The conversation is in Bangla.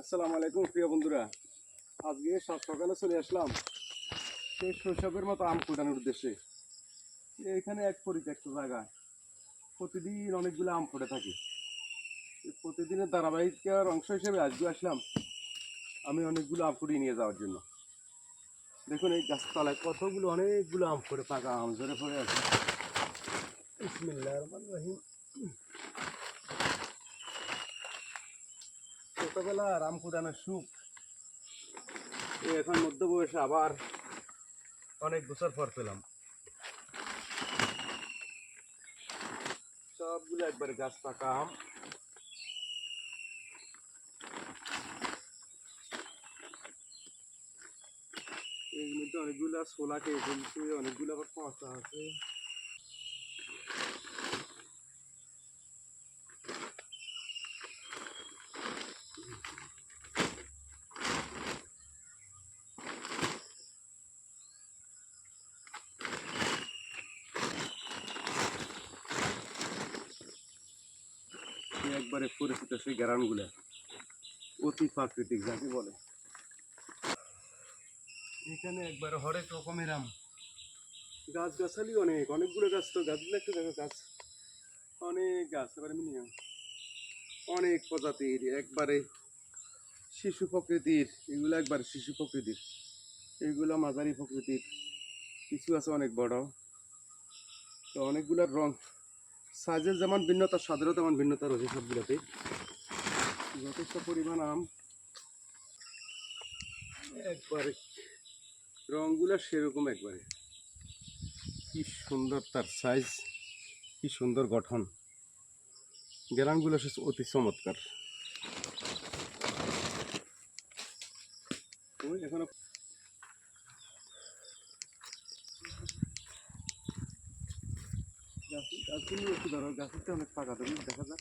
আসসালামু আলাইকুম প্রিয় বন্ধুরা, আজকে সকালে চলে আসলাম সেই শৈশবের মতো আম কুড়ানোর উদ্দেশ্যে। এখানে এক পরিত্যক্ত জায়গা, প্রতিদিন অনেকগুলো আম ফুটে থাকে। প্রতিদিনের ধারাবাহিকতার অংশ হিসেবে আজকে আসলাম আমি অনেকগুলো আম কুড়িয়ে নিয়ে যাওয়ার জন্য। দেখুন এই গাছতলায় কতগুলো অনেকগুলো আম ফুটে, পাকা আম ঝরে পড়ে আছে। বিসমিল্লাহির রহমানির রহিম। ছোটবেলার আম কুড়ানোর সুখ এখন মধ্য বয়সে আবার অনেক বছর পর পেলাম। সবগুলো একবারে গাছ পাকা আম। এর মধ্যে অনেকগুলো ছোলা খেয়ে ফেলছে, অনেকগুলো আবার কাঁচা আছে। একবারে পরিচিত সেই গ্রামগুলো, অতি প্রাকৃতিক যাকে বলে। এখানে একবারে হরেক রকমের আম, গাছ গাছালি অনেকগুলো গাছ। তো গাছগুলো একটু দেখো, গাছ অনেক গাছ, এবারে মিনিমাম অনেক প্রজাতির, একবারে শিশু প্রকৃতির। এগুলো একবারে শিশু প্রকৃতির, এইগুলো মাঝারি প্রকৃতির, কিছু আছে অনেক বড়। তো অনেকগুলোর রং সাইজের যেমন ভিন্নতা, স্বাদেরও তেমন ভিন্নতা রয়েছে সবগুলোতে। যথেষ্ট পরিমাণ আম, একবারে রংগুলো সেরকম। একবারে কি সুন্দর তার সাইজ, কি সুন্দর গঠন, গ্রামগুলো অতি চমৎকার। এখনো গাছগুলো একটু ধরো, গাছটা অনেক পাকা, তুমি দেখা যাক।